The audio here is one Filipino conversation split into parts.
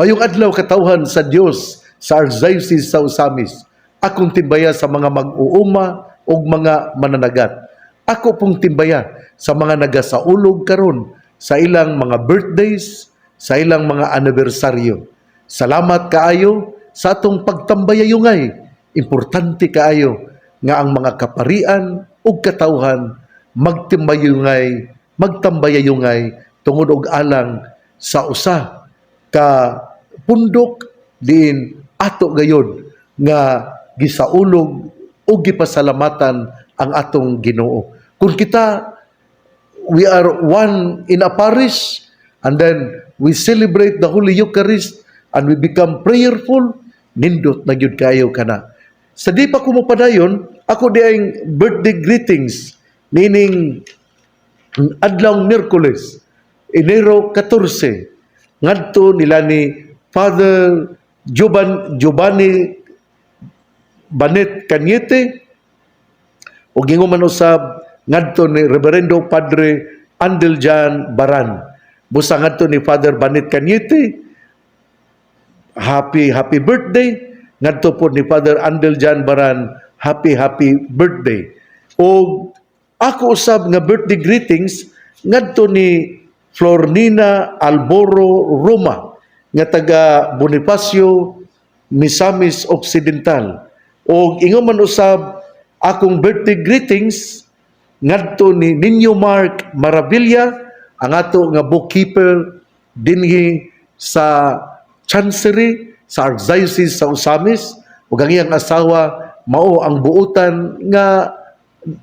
Mayong adlaw katawhan sa Dios sa Archdiocese sa Osamis. Akong timbaya sa mga mag-uuma o mga mananagat. Ako pong timbaya sa mga nagasaulog karon sa ilang mga birthdays, sa ilang mga anibersaryo. Salamat kaayo sa atong pagtambayayungay. Importante kaayo nga ang mga kaparian o katawhan magtambayayungay tungod og alang sa usa ka pundok diin ato gayud nga gisaulog o gipasalamatan ang atong Ginoo. Kung kita, we are one in a parish, and then we celebrate the Holy Eucharist, and we become prayerful, nindot na gyud kayo kana. Sa di pa ko mapadayon, ako di ay birthday greetings, meaning adlaw Miyerkules, Enero 14, ngadto nila ni Father Giovanni Banet Cañete, o ginguman usab ngadto ni Reverendo Padre Andeljan Baran. Busa ngadto ni Father Banet Cañete, happy birthday. Ngadto po ni Father Andeljan Baran, happy birthday. O ako usab nga birthday greetings ngadto ni Flornina Alboro Roma nga taga Bonifacio, Misamis Occidental. O ingon man usab akong birthday greetings ngadto ni Ninyo Mark Maravilla, ang ato nga bookkeeper dinhi sa Chancery sa Archdiocese sa Osamis, ug ang iyang asawa mao ang buutan nga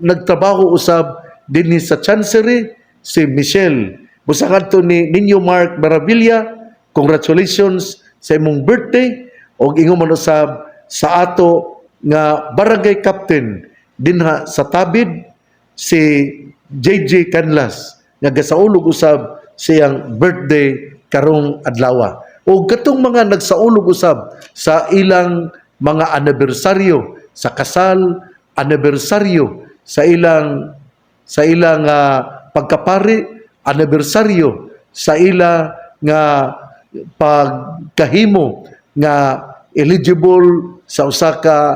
nagtrabaho usab dinhi sa Chancery, si Michelle. Busa ngadto ni Ninyo Mark Maravilla, congratulations sa imong birthday. Og ingon man usab sa ato nga barangay captain dinha sa Tabid, si JJ Canlas, nga gasaulog usab siyang birthday karong adlaw. O katong mga nagsaulog usab sa ilang mga anibersaryo, sa kasal, anibersaryo, sa ilang pagkapari, anibersaryo, sa ila nga pagkahimo nga eligible sa usa ka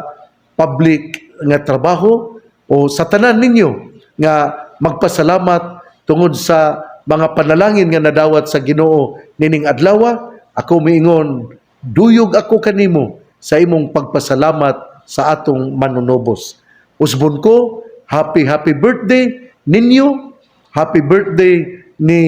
public nga trabaho, o sa tanan ninyo nga magpasalamat tungod sa mga panalangin nga nadawat sa Ginoo nining adlaw. Ako miingon, duyog ako kanimo sa imong pagpasalamat sa atong manunobos. Usbon ko, happy birthday ninyo, happy birthday ni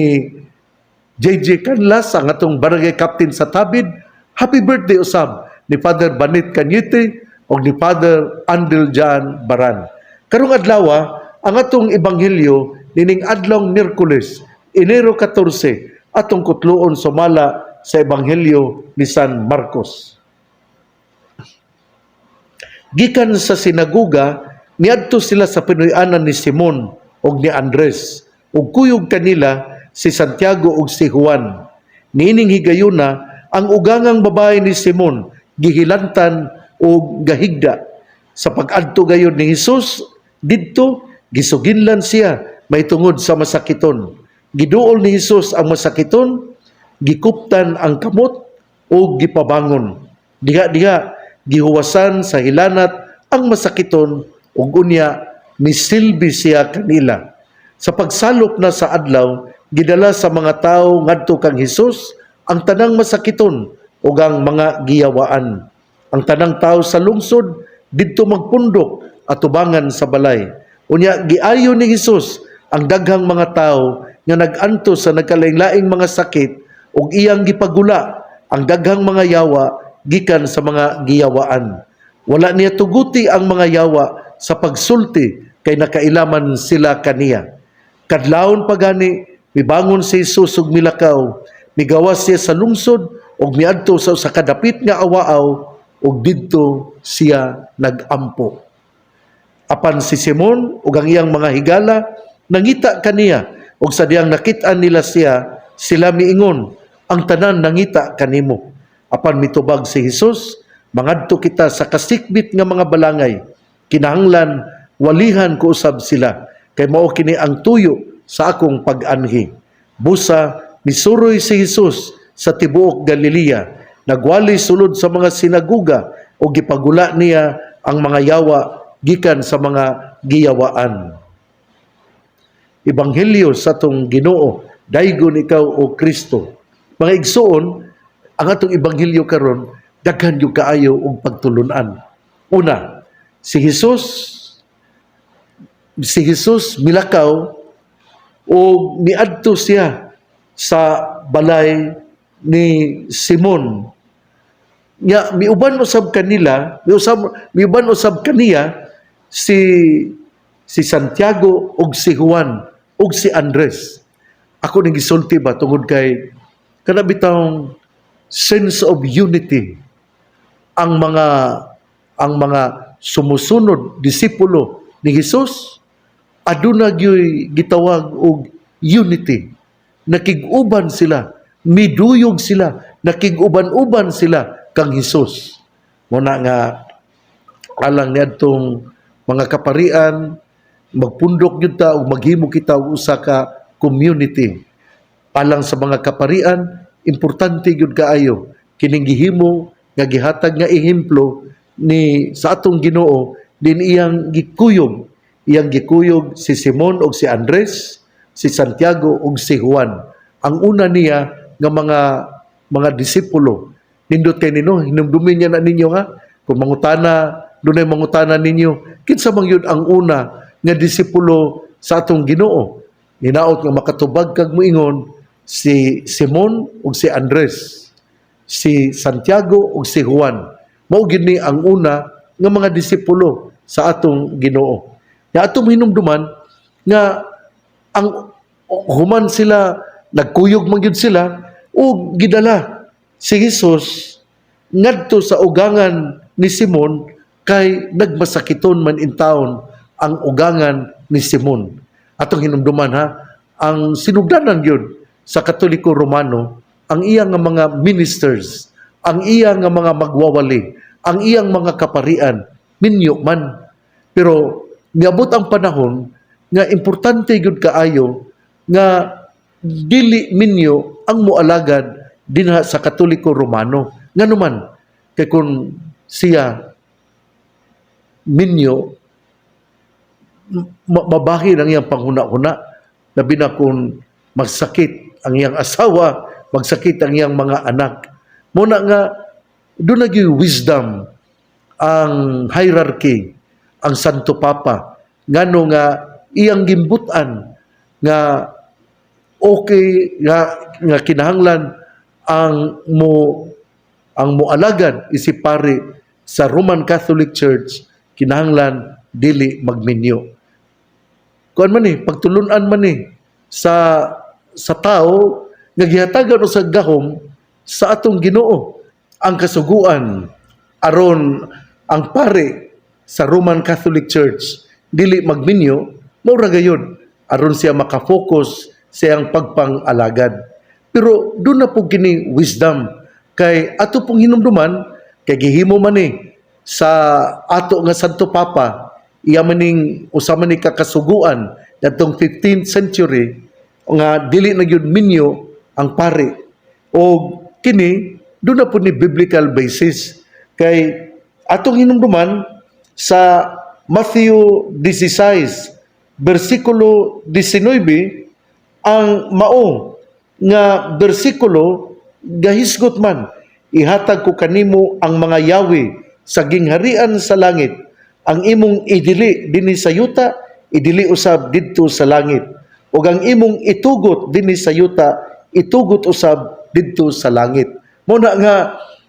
JJ Canlas, ang atong barangay captain sa Tabid. Happy birthday usab ni Father Banet Cañete o ni Father Andeljan Baran. Karong adlaw, ang atong ebanghelyo nining adlaw Miyerkules, Enero 14, atong kutloon sumala sa ebanghelyo ni San Marcos. Gikan sa sinagoga, niadto sila sa pinuy-anan ni Simon ug ni Andres, ug kuyog kanila si Santiago ug si Juan. Niining higayuna, ang ugangang babae ni Simon gihilantan o gahigda. Sa pag-adto gayon ni Hesus didto, gisuginlan siya may tungod sa masakiton. Giduol ni Hesus ang masakiton, gikuptan ang kamot o gipabangon. Diha gihuwasan sa hilanat ang masakiton ug unya misilbi siya kanila. Sa pagsalop na sa adlaw, gidala sa mga tawo ngadto kang Hesus ang tanang masakiton ug ang mga giyawaan. Ang tanang tawo sa lungsod didto magpundok at tubangan sa balay. Unya giayo ni Hesus ang daghang mga tawo nga nag-anto sa nagkalain-laing mga sakit ug iyang gipagula ang daghang mga yawa gikan sa mga giyawaan. Wala niya tuguti ang mga yawa sa pagsulti kay nakailaman sila kaniya. Kadlawon pagani mibangon si Hesus ug milakaw, migawas siya sa lungsod ug miadto sa kadapit nga awaaw ug didto siya nagampo. Apan si Simon ug ang iyang mga higala nangita kaniya, ug sa diyang nakit-an nila siya, sila miingon, ang tanan nangita kanimo. Apan mitubag si Hesus, mangadto kita sa kasikbit nga mga balangay, kinahanglan walihan ko usab sila, kay mao kini ang tuyo sa akong pag-anhi. Busa misuroy si Hesus sa tibuok Galilea, nagwali sulod sa mga sinaguga o gipagula niya ang mga yawa gikan sa mga giyawaan. Ebanghelyo sa atong Ginoo, daygon ikaw o Kristo. Mga igsoon, ang atong ebanghelyo karon daghan gyud kaayo og pagtulunan. Una, si Jesus milakaw o miadto siya sa balay ni Simon. Nya miuban usab kanila, miuban usab kaniya si Santiago ug si Juan ug si Andres. Ako ning gisulti ba tungod kay kana bitawng sense of unity ang mga sumusunod disipulo ni Jesus aduna gyud gitawag og unity. Nakig-uban sila, miduyog sila, nakig-uban-uban sila kang Hesus. Muna nga alang niadtong mga kaparian magpundok gyud ta ug maghimo kita og usa ka community. Alang sa mga kaparian, importante gyud kaayo kining gihimo nga gihatag nga ehemplo ni sa atong Ginoo din iyang gikuyog si Simon ug si Andres, si Santiago ug si Juan. Ang una niya nga mga disipulo. Nindot kay nino, hinumdumin niya na ninyo ha. Kung dunay mangutana ninyo, kinsa man yun ang una nga disipulo sa atong Ginoo. Hinaot nga makatubag kag moingon si Simon ug si Andres, si Santiago ug si Juan. Mao gid ni ang una nga mga disipulo sa atong Ginoo. Ya atong hinumduman nga ang human sila nagkuyog man gyud sila ug gidala si Jesus ngadto sa ugangan ni Simon kay nagmasakiton man in taon ang ugangan ni Simon. Atong hinumduman ha, ang sinugdanan gyud sa Katoliko Romano ang iyang nga mga ministers, ang iyang nga mga magwawali, ang iyang mga kaparian minyo man. Pero niabot ang panahon nga importante gyud kaayo nga dili minyo ang moalagad dinha sa Katoliko Romano. Nganuman kay kun siya minyo mabahin ang iyang panghuna-huna, labi na kung magsakit ang iyang asawa, magsakit ang iyang mga anak. Muna nga doon nagyoy wisdom ang hierarchy, ang Santo Papa, ngano nga iyang gimbutan nga okay nga kinahanglan ang moalagad isip pari sa Roman Catholic Church, kinahanglan dili magminyo. Kuan man pagtulunan man sa tao nga gihatagan sa gahom sa atong Ginoo ang kasuguan aron ang pare sa Roman Catholic Church dili magminyo, mao ra gayon aron siya makafocus sa iyang pagpang-alagad. Pero doon na po kini wisdom kay ato pong hinumduman kay gihimo man sa ato nga Santo Papa iya maning usa man ni kakasuguan datong 15th century nga dili na gyud minyo ang pare. O kini doon na po ni biblical basis kay atong hinumduman sa Matthew 16 versikulo 19 ang mao nga bersikulo gahisgot man, ihatag ko kanimo ang mga yawi sa gingharian sa langit, ang imong idili dinhi sa yuta, idili usab didto sa langit, ug ang imong itugot dinhi sa yuta, itugot usab didto sa langit. Muna nga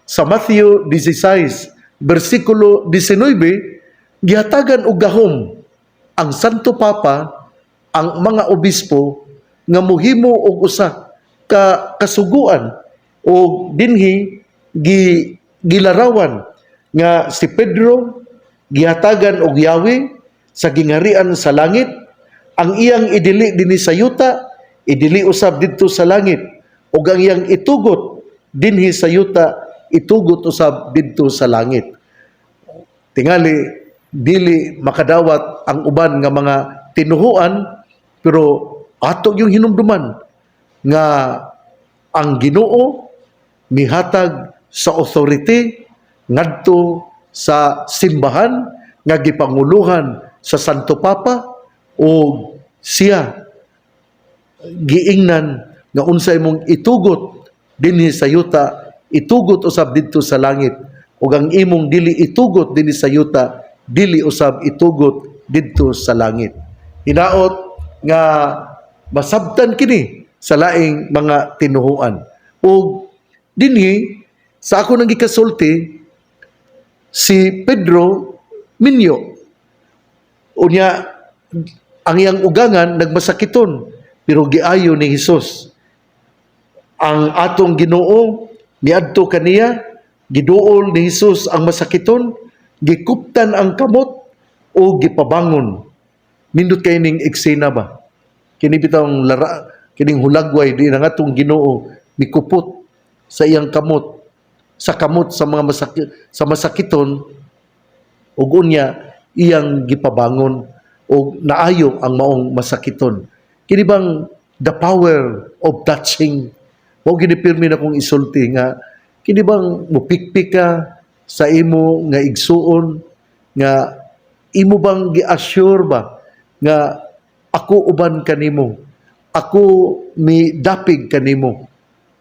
sa Matthew 16 bersikulo 19 gihatagan og gahom ang Santo Papa, ang mga obispo nga mohimo og usa ka kasuguan o dinhi gilarawan nga si Pedro gihatagan og yawi sa gingharian sa langit, ang iyang idili dinhi sa yuta, idili usab didto sa langit, ug ang iyang itugot dinhi sa yuta, itugot usab didto sa langit. Tingali dili makadawat ang uban nga mga tinuhuan, pero ato yung hinumduman nga ang Ginoo mihatag sa authority ngadto sa simbahan nga gipanguluhan sa Santo Papa o siya giingnan nga unsay mong itugot dinhi sa yuta, itugot usab didto sa langit, ug ang imong dili itugot dinhi sa yuta, dili usab itugot didto sa langit. Hinaot nga masabtan kini sa laing mga tinuhuan. Ug dinhi sa ako nang gikasulti, si Pedro minyo unya ang iyang ugangan nagmasakiton, pero giayo ni Hesus. Ang atong Ginoo niadto kaniya, giduol ni Hesus ang masakiton, gikuptan ang kamot o gipabangon. Nindot kay ning eksena ba? Kini bitawng lara, kining hulagway di na atong Ginoo mikupot sa iyang kamot, sa kamot sa mga sa masakiton, ug unya iyang gipabangon o naayo ang maong masakiton. Kini bang the power of touching? Mao gini pirmi na kong isulti nga kini bang mupikpik ka sa imo nga igsuon nga imo bang gi-assure ba nga ako uban kanimo, ako mi dapig kanimo.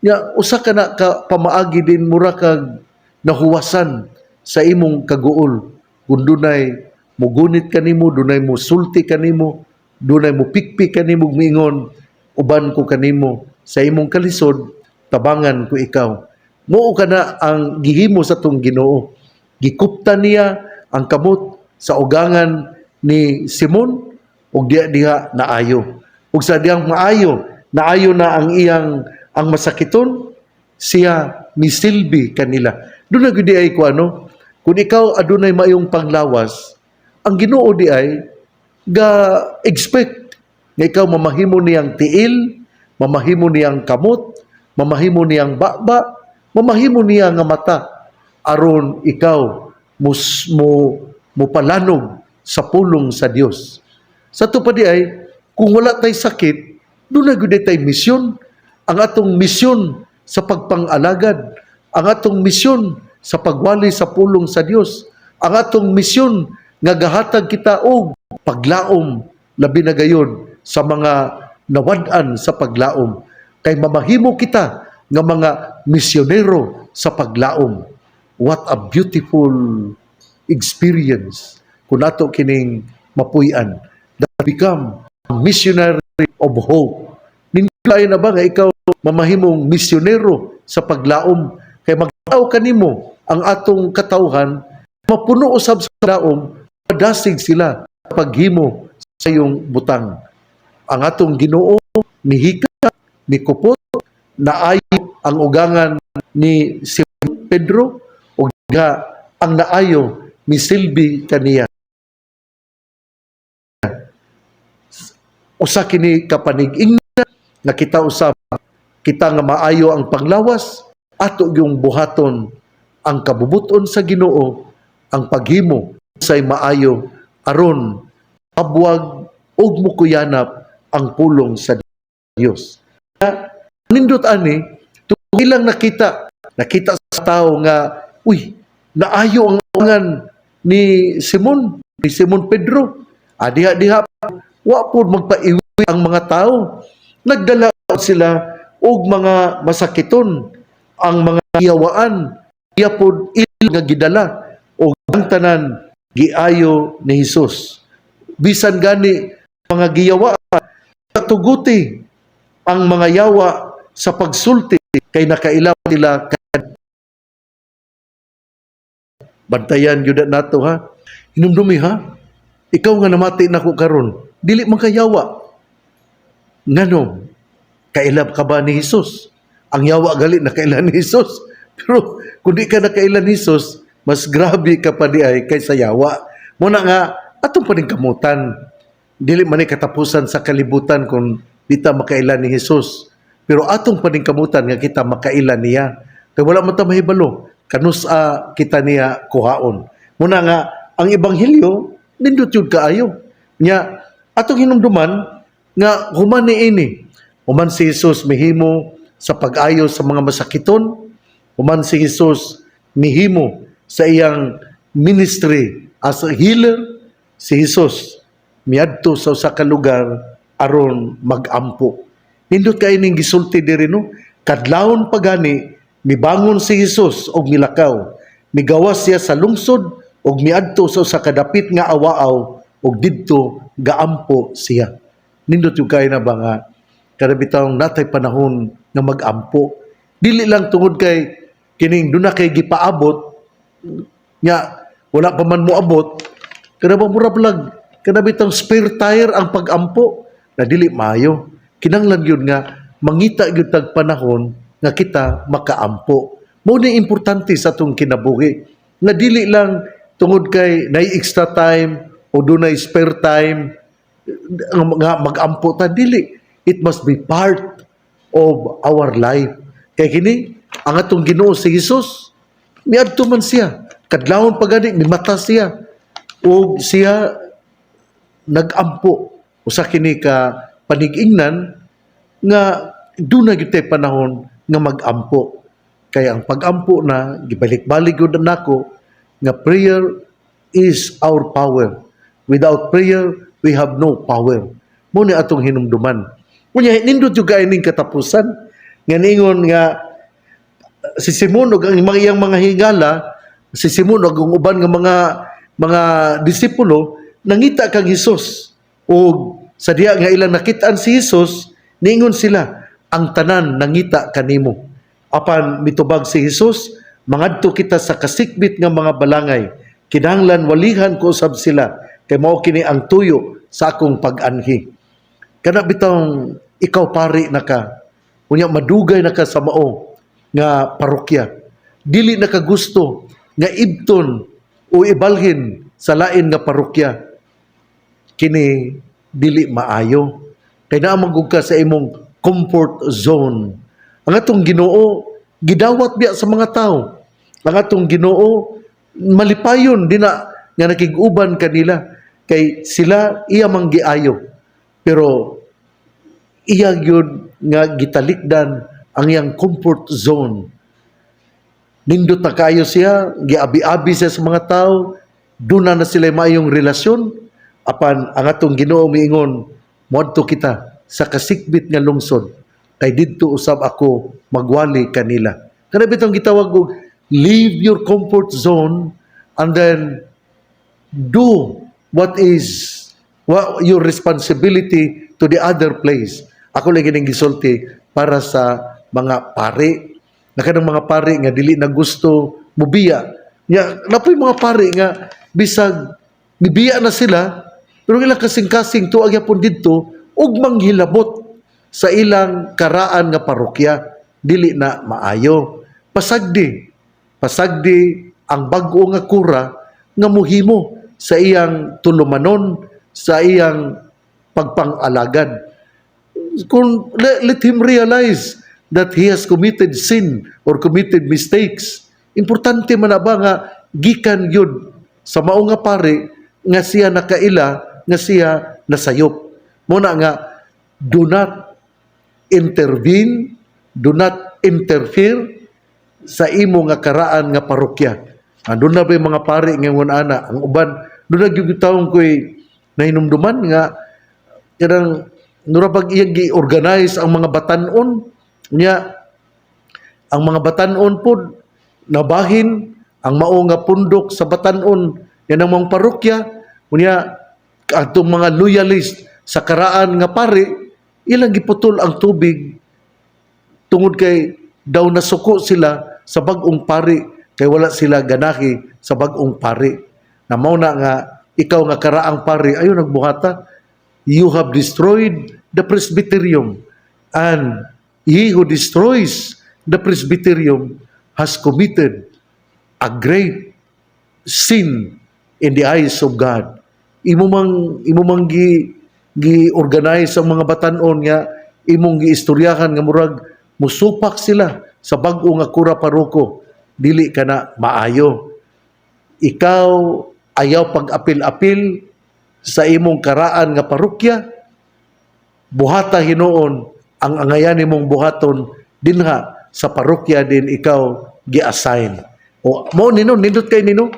Nya usa ka na ka pamaagi din mura kag nahuwasan sa imong kaguol. Kun dunay mugunit kanimo, dunay mo sulti kanimo, dunay mo pikpik kanimo mingon uban ko kanimo sa imong kalisod, tabangan ko ikaw. Mao kana ang gihimo sa tong Ginoo. Gikuptan niya ang kamot sa ugangan ni Simon ug diha naayo. Ug sa diyang maayo, naayo na ang iyang ang masakiton, siya misilbi kanila. Doon na gudi ay ko ano, kung ikaw adunay mayong panglawas, ang Ginoo di ay ga expect nga ikaw mamahimo niyang tiil, mamahimo niyang kamot, mamahimo niyang baba, mamahimo niya nga mata aron ikaw mo palanog sa pulong sa Dios. Sa to pa di ay kung wala tay sakit, doon na gud tay misyon. Ang atong misyon sa pagpangalagad, ang atong misyon sa pagwali sa pulong sa Dios, ang atong misyon nga gahatag kita og paglaom labi na gayon sa mga nawad-an sa paglaom, kay mamahimo kita nga mga misyonero sa paglaom. What a beautiful experience kung nato kining mapuy-an, that become a missionary of hope. Ninlay na ba nga ikaw mamahimong misyonero sa paglaom, kay magtao kanimo ang atong katawhan, mapuno usab sa laom, padasig sila paghimo sa iyong butang. Ang atong Ginoo mihika, mikupot, naayo ang ugangan ni Simon Pedro ug ang naayo misilbi kaniya. Usa kini kapanig-ingna nga kita usab kita nga maayo ang panglawas, ato yung buhaton ang kabubuton sa Ginoo, ang paghimo say maayo aron abwag ug mukuyanap ang pulong sa Dios. Nindot ani tungod ilang nakita sa tao nga uy, naayo ang ugangan ni Simon Pedro. Diha wa pud magpaiwi ang mga tao. Nagdala sila og mga masakiton, ang mga giyawaan, iya pod il nga gidala og ang tanan giayo ni Hesus. Bisan gani mga giyawa katuguti ang mga yawa sa pagsulti kay nakailaw nila. Bantayan gyud nato ha. Hinumdumi ha. Ikaw nga namati nako karon, dili man kayawa. Ngano? Kailab ka ba ni Hesus? Ang yawa gali nakaila ni Hesus. Pero kung di ka nakaila ni Hesus, mas grabe ka pa di ay kaysa yawa. Muna nga, atong paningkamutan. Dili man katapusan sa kalibutan kung di ta makaila ni Hesus. Pero atong paningkamutan nga kita makaila niya. Kaya wala man ta mahibalo. Kanusa kita niya kuhaon. Muna nga, ang Ebanghelyo, nindot yun kaayo. Nya, atong hinumduman, nga human ni ini. Human si Jesus mihimo sa pag-ayo sa mga masakiton, Human si Jesus mihimo sa iyang ministry as a healer. Si Jesus miadto sa usa ka lugar aron magampo. Nindot kay ning gisulti diri no, kadlawon pagani mibangon si Jesus og milakaw. Migawas siya sa lungsod og miadto sa usa ka dapit nga awaaw og didto gaampo siya. Nindot yung kay na ba nga kada bitaw natay panahon nga magampo. Dili lang tungod kay kining duna kay gipaabot nya wala pa man moabot, kada ba mura vlog, kada bitang spare tire ang pagampo na dili maayo. Kinahanglan gyud nga mangita gyud tag panahon nga kita makaampo. Mao ni importante sa atong kinabuhi nga dili lang tungod kay nay extra time o dunay spare time nga magampo ta, dili. It must be part of our life. Kay kini ang atong Ginoo si Jesus miadto man siya kadlawon pagani mimata siya o siya nagampo usa kini ka panig-ingnan nga dunay gyud tay panahon nga magampo. Kaya ang pagampo na gibalik-balik gyud nako nga prayer is our power. Without prayer we have no power. Mo ni atong hinumduman. Unya nindot jud kay ning katapusan nga ningon nga si Simon ug ang iyang mga higala, si Simon ug ang uban nga mga disipulo nangita kang Hesus ug sa diha nga ilang nakitaan si Hesus ningon sila ang tanan nangita kanimo. Apan mitubag si Hesus, mangadto kita sa kasikbit nga mga balangay, kinahanglan walihan ko usab sila kay mao kini ang tuyo sa akong pag-anhi. Kana bitong ikaw pari na ka, unya madugay na ka sa mao nga parokya, dili na ka gusto nga ibton o ibalhin sa lain nga parokya, kini dili maayo. Kay naa magug ka sa imong comfort zone. Ang atong Ginoo gidawat biya sa mga tao. Ang atong Ginoo malipayon dina nga nakig-uban kanila kay sila iya man giayo. Pero iya gyud nga gitalikdan ang iyang comfort zone. Nindot na kayo siya, giabi-abi siya sa mga tao, duna na sila maayong relasyon, apan ang atong Ginoo miingon, moadto kita sa kasikbit nga lungsod, kay didto usab ako magwali kanila. Kana bitong gitawag og leave your comfort zone and then do what your responsibility to the other place. Ako lagi ning gisulti para sa mga pari. Na kanang mga pari nga dili na gusto mubiya. Nya napoy mga pari nga bisag mibiya na sila pero ilang kasing-kasing tuag yapon didto ug manghilabot sa ilang karaan nga parokya, dili na maayo. Pasagdi ang bag-o nga kura nga muhimo sa iyang tulumanon, sa iyang pagpang-alagad. Kung let him realize that he has committed sin or committed mistakes, importante man na ba nga gikan yun sa mao nga pare nga siya nakaila, nga siya nasayop. Muna nga, do not intervene, do not interfere sa imo nga karaan nga parokya. Doon na ba yung mga pare ngayon ana, ang uban, doon na yung taong ko'y nahinumduman nga, kanang nurabag iyang gi-organize ang mga batanon niya. Ang mga batanon po nabahin ang mao nga pundok sa batanon yan ang mga parokya niya. Atong mga loyalist sa karaan nga pare ilang giputol ang tubig tungod kay daw nasuko sila sa bag-ong pare kay wala sila ganahi sa bag-ong pare. Na mao na nga ikaw nga karaang pare ayo nagbuhata, you have destroyed the presbyterium, and he who destroys the presbyterium has committed a great sin in the eyes of God. Imo mang gi-organize ang mga batanon nga imong giistoryahan nga murag musupak sila sa bag-o nga kura paroko, dili kana maayo. Ikaw ayaw pag-apil-apil sa imong karaan nga parokya, buhata hinuon ang angayan nimong buhaton dinha sa parokya din ikaw gi-assign. O mao nindot kay nino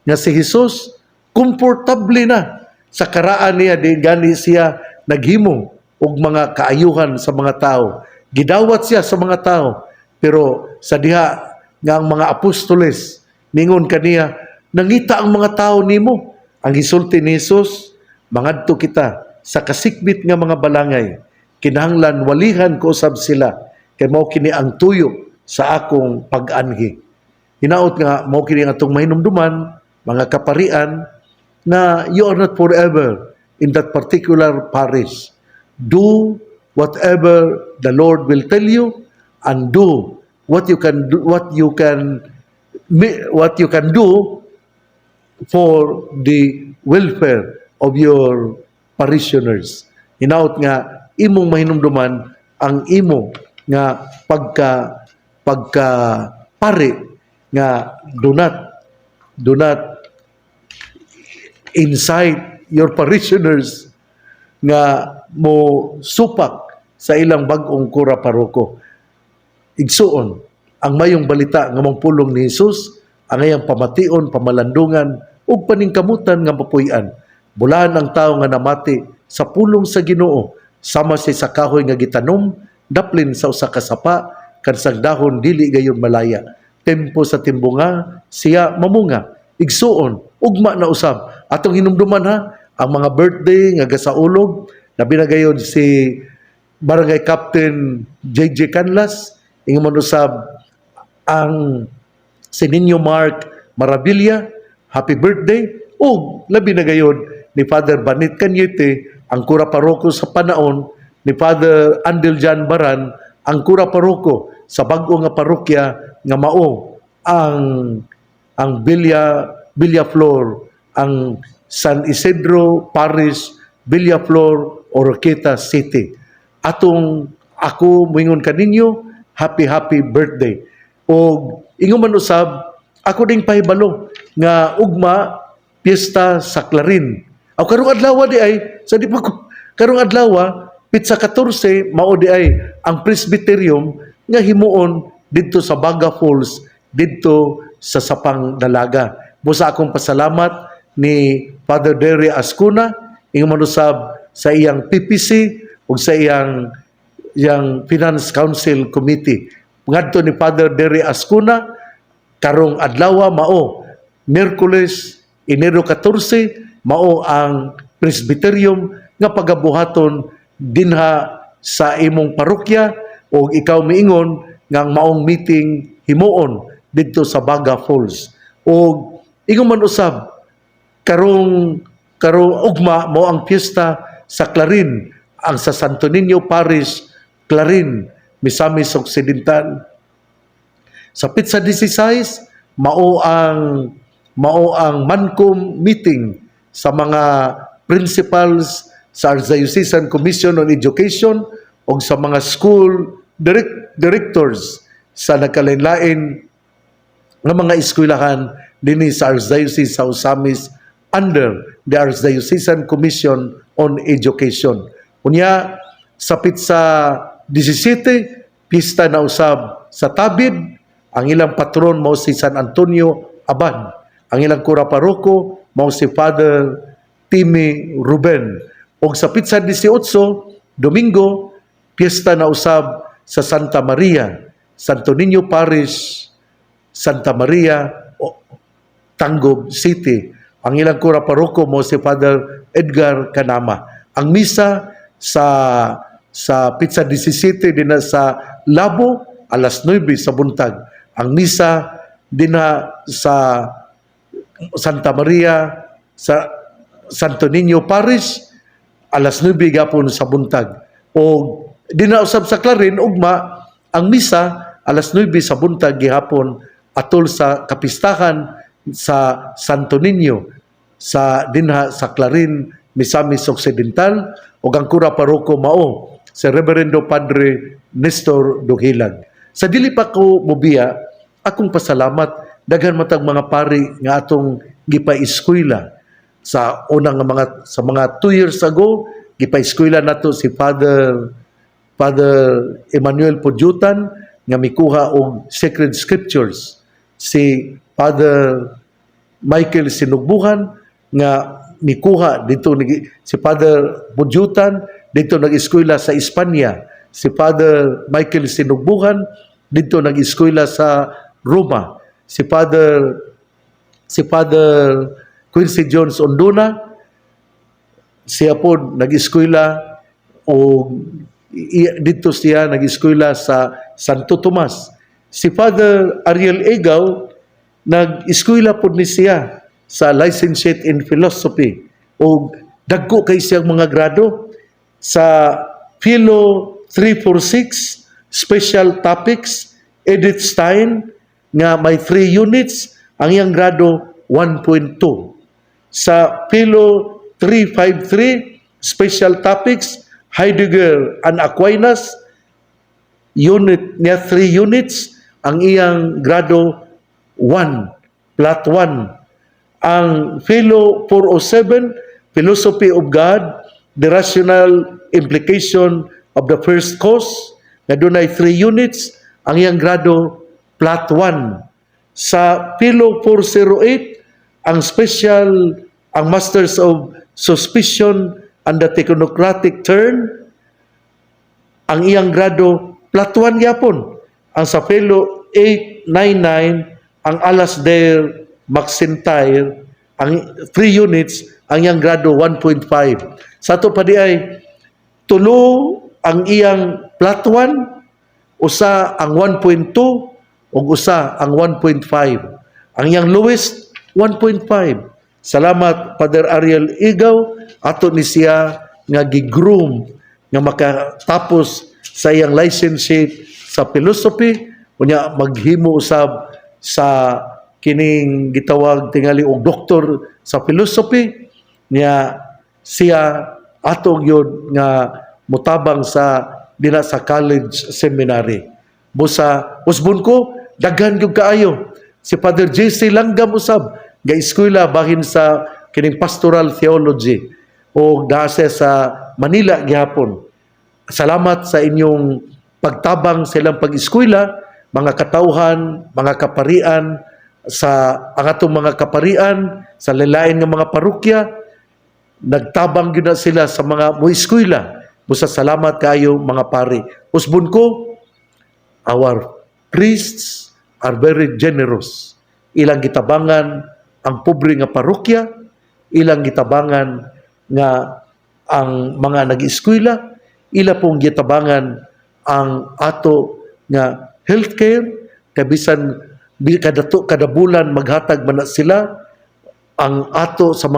nga si Jesus komportable na sa karaan niya di gani siya naghimo og mga kaayuhan sa mga tao. Gidawat siya sa mga tao, pero sa diha nga ang mga apostoles ningon kaniya, nangita ang mga tao nimo. Ang gisulti ni Jesus, mangadto kita sa kasikbit nga mga balangay, kinahanglan walihan ko usab sila, kay mao kini ang tuyo sa akong pag-anhi. Hinaot nga mao kini nga atong mahinumduman, mga kaparian, na you are not forever in that particular parish. Do whatever the Lord will tell you, and do what you can do, what you can do for the welfare of your parishioners. Hinaut nga imong mahinumduman ang imo nga pagka pare nga do not incite your parishioners nga mo supak sa ilang bag-ong kura paroko. Igsuon ang mayong balita nga mangpulong ni Jesus, ang iyang pamation, pamalandungan ug paningkamutan nga mapuy-an. Bulahan ang tawo nga namati sa pulong sa Ginoo, sama siya sa kahoy nga gitanom, daplin sa usa ka sapa, kansang dahon dili gayon malaya. Tempo sa timbunga siya mamunga. Igsuon ugma na usab atong hinumduman ha ang mga birthday nga gasaulog na binagayon si Barangay Captain JJ Canlas, ingon usab ang si Ninyo Mark Marabilia, happy birthday, ug labi na gayon ni Father Banit Cañete, ang kura paroko sa Panaon, ni Father Andel Jan Baran, ang kura paroko sa bag-o nga parokya nga mao ang Villaflor, ang San Isidro Parish, Villaflor, Oroqueta City. Ako moingon kaninyo, happy birthday. O ingon man usab, ako ding pahibalo nga ugma piyesta sa Clarin. Aw karong adlaw di ay sa di pa ko karong adlaw pitsa 14 mao di ay ang presbyterium nga himuon didto sa Baga Falls didto sa Sapang Dalaga. Busa akong pasalamat ni Father Derry Ascuna, ingon man usab sa iyang PPC ug sa iyang Finance Council Committee. Ngadto ni Father Derry Ascuna karong adlaw mao Miyerkules Enero 14 mao ang presbyterium nga pagabuhaton dinha sa imong parokya o ikaw miingon nga ang maong meeting himuon didto sa Baga Falls. O ingon man usab karong ugma mao ang piyesta sa Clarin, ang sa Santo Niño Parish, Clarin, Misamis Occidental. Sa Pitsa 16 mao ang Mancom meeting sa mga principals sa Archdiocesan Commission on Education o sa mga school directors sa nagkalain-lain ng mga eskwelahan dinhi sa Archdiocese sa Osamis under the Archdiocesan Commission on Education. Unya sa Pitsa 17 pista na usab sa Tabid, ang ilang patron mao si San Antonio Abad, ang ilang kura paroko mao si Father Timmy Ruben. Og sa Pitsa 18 Domingo piyesta na usab sa Santa Maria, Santo Niño Parish, Santa Maria, Tangub City. Ang ilang kura paroko mo si Father Edgar Canama. Ang misa sa Pitsa 17 din sa Labo alas 9 sa buntag. Ang misa din sa Santa Maria sa Santo Niño Parish alas 9 gapon sa buntag. O dinausab sa Clarin ugma ang misa alas 9 sa buntag gihapon atol sa kapistahan sa Santo Niño sa dinha sa Clarin, Misamis Occidental, ug ang kura paroko mao si Reverendo Padre Nestor Duhilag. Sa dili pa ko mobiya, akong pasalamat daghan matag mga pari nga atong gipa-eskwela sa unang sa mga 2 years ago gipa-eskwela nato si Father Emmanuel Pudyutan nga mikuha og sacred scriptures. Si Father Michael Sinugbuhan nga mikuha dito si Father Budyutan dito nag-eskwela sa Espanya. Si Father Michael Sinugbuhan dito nag-eskwela sa Roma. Si Father Quincy Jones Onduna, siya po nag-eskwela o dito siya nag-eskwela sa Santo Tomas. Si Father Ariel Egaw, nag-eskwela po ni siya sa Licentiate in Philosophy o dagko kay siyang mga grado sa Philo 346 Special Topics, Edith Stein nga may 3 units, ang iyang grado 1.2. Sa Philo 353 Special Topics, Heidegger and Aquinas, unit niya 3 units, ang iyang grado 1, Plat 1. Ang Philo 407, Philosophy of God, the Rational Implication of the First Cause, na doon ay 3 units, ang iyang grado Plat 1. Sa Philo 408, ang Masters of Suspicion and the Technocratic Turn, ang iyang grado Plat 1 yapon. Ang sa Philo 899, ang Alasdair Maxentire, ang 3 units, ang iyang grado 1.5. Sa ito pa di ay tulo ang iyang Plat 1, usa ang 1.2, ug usa ang 1.5. Ang iyang lowest 1.5. Salamat Father Ariel Egaw, ato ni siya nga gigroom nga makatapos sa iyang licentiate sa philosophy, unya maghimo usab sa kining gitawag tingali og doktor sa philosophy niya. Siya atong yun nga mutabang sa dina sa college seminary. Busa usbon ko daghan gyud kaayo si Father JC Langgam usab nga eskwela bahin sa kining pastoral theology o dase sa Manila gihapon. Salamat sa inyong pagtabang sa ilang pag-eskwela, mga katawhan, mga kaparian, sa ang atong mga kaparian, sa lalain ng mga parokya, nagtabang yun na sila sa mga mueskwela. Busa salamat kayo mga pari. Usbon ko, our priests are very generous. Ilang gitabangan ang pobre nga parokya, ilang gitabangan nga ang mga nag-eskwela, ila pong gitabangan ang ato nga healthcare, kabisan kada bulan maghatag man na sila ang ato sa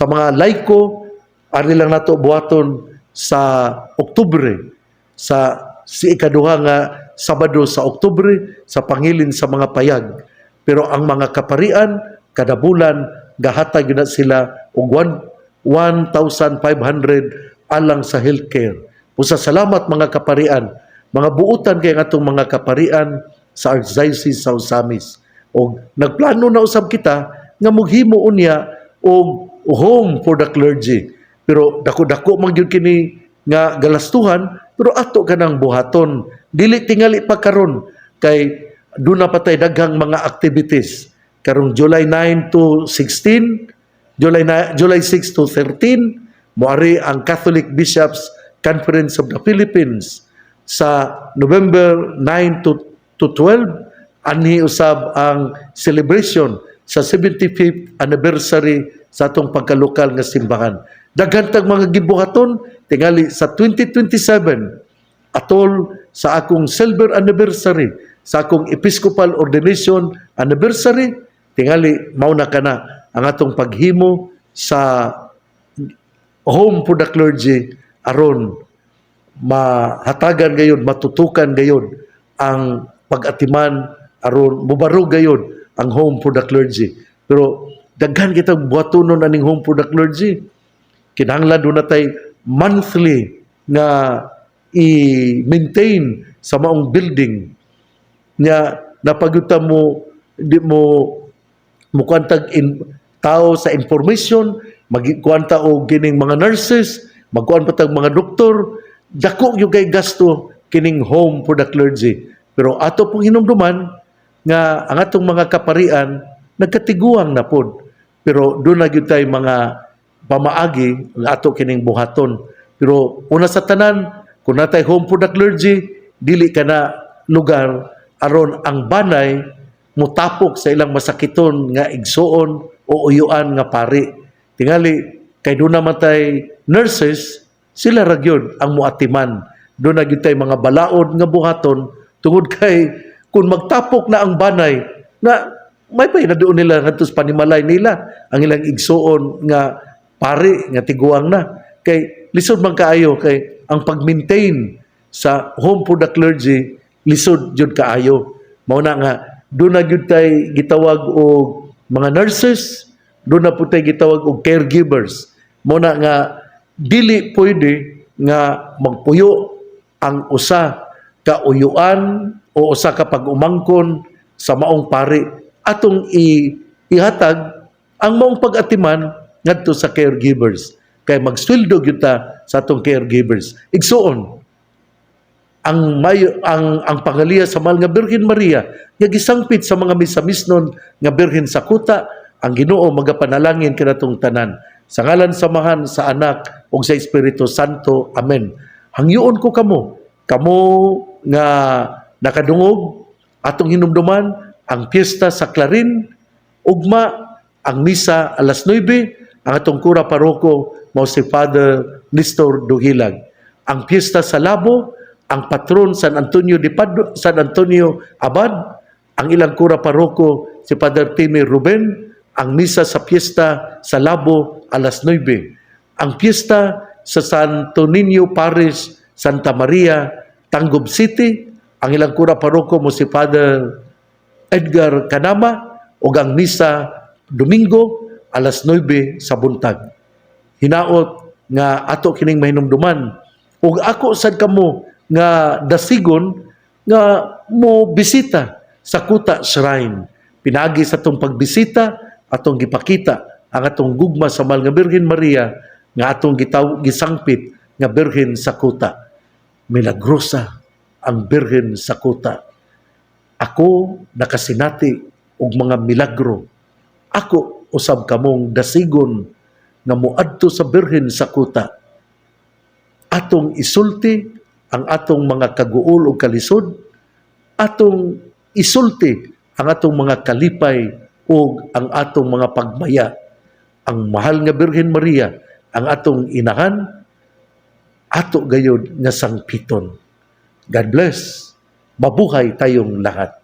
mga laiko, ari lang nato buhaton sa Oktubre, sa ikaduha nga Sabado sa Oktubre sa pangilin sa mga payag. Pero ang mga kaparian kada bulan gahatag na sila og 1,500 alang sa healthcare. Usa salamat mga kaparian, mga buutan kay atong mga kaparian sa Archdiocese sa Osamis. O nagplano na usab kita nga moghimo unya og home for the clergy. Pero dako-dako man gyud kini nga galastuhan, pero ato kanang buhaton. Dili tingali pa karon kay doon na patay daghang mga activities. Karong July 9 to 16, July 6 to 13, moari ang Catholic Bishops Conference of the Philippines. Sa November 9 to 12, anhi usab ang celebration sa 75th anniversary sa atong pagkalokal nga simbahan. Daghan tag mga gibuhaton tingali sa 2027 atol sa akong silver anniversary, sa akong episcopal ordination anniversary, tingali mao na kana ang atong paghimo sa home for the clergy aron mahatagan gayon, matutukan gayon ang pag-atiman aron mubarog gayon ang home for the clergy. Pero daghan kitang buhatonon aning home for the clergy. Kinahanglan do natay monthly nga i-maintain sa maong building nya napagyuta mo di mo mukwantag tao sa information, magkuanta og kining mga nurses, magkuan pa tag mga doktor, dako yung kay gasto kining home for the clergy. Pero ato pong hinumduman nga ang atong mga kaparian nagkatiguang na pod. Pero doon na gyud tay mga pamaagi nga ato kining buhaton. Pero una sa tanan, kung natay home for the clergy, dili ka na lugar aron ang banay mutapok sa ilang masakiton nga igsuon o uyuan nga pari. Tingali kay doon naman tay nurses, sila ra gyud ang muatiman. Doon na gyud tay mga balaod nga buhaton tungod kay kung magtapok na ang banay na may pay na doon nila ngadto sa panimalay nila ang ilang igsuon nga pari nga tiguang na. Kay lisod man kaayo kay ang pag-maintain sa home for the clergy lisod jud kaayo. Mao na nga doon na gyud tay gitawag og mga nurses, doon na po tay gitawag og caregivers. Mao na nga dili pwede nga magpuyo ang usa ka uyuan o usa ka pag-umangkon sa maong pari atong ihatag ang maong pag-atiman ngadto sa caregivers. Kay magsweldo gyud ta sa atong caregivers. Igsuon ang pangaliya sa mahal nga Birhen Maria nga gisangpit sa mga misamisnon nga birhen sa kuta, ang Ginoo magapanalangin kanatong tanan sa ngalan samahan sa Anak ug sa Espiritu Santo. Amen. Hangyoon ko kamo nga nakadungog atong hinumduman ang piyesta sa Clarin, ugma ang misa alas 9, ang atong kura paroko mao si Father Nestor Duhilag. Ang piyesta sa Labo, ang patron San Antonio Abad, ang ilang kura paroko si Father Timmy Ruben. Ang misa sa piyesta sa Labo alas 9. Ang piyesta sa Santo Niño Parish, Santa Maria, Tangub City, ang ilang kura paroko mo si Father Edgar Kanama, ug ang misa Domingo alas 9 sa buntag. Hinaot nga ato kining mahinumduman ug ako sad kamo nga dasigon nga mo bisita sa Kuta Shrine. Pinagi sa atong pagbisita, atong gipakita ang atong gugma sa mahal nga Birhen Maria nga atong gisangpit nga Birhen sa Kuta. Milagrosa ang Birhen sa Kuta. Ako nakasinati og mga milagro. Ako usab kamong dasigon nga moadto sa Birhen sa Kuta. Atong isulti ang atong mga kaguol o kalisod, atong isulti ang atong mga kalipay o ang atong mga pagmaya. Ang mahal nga Birhen Maria, ang atong inahan, ato gayud nga sangpiton. God bless. Mabuhay tayong lahat.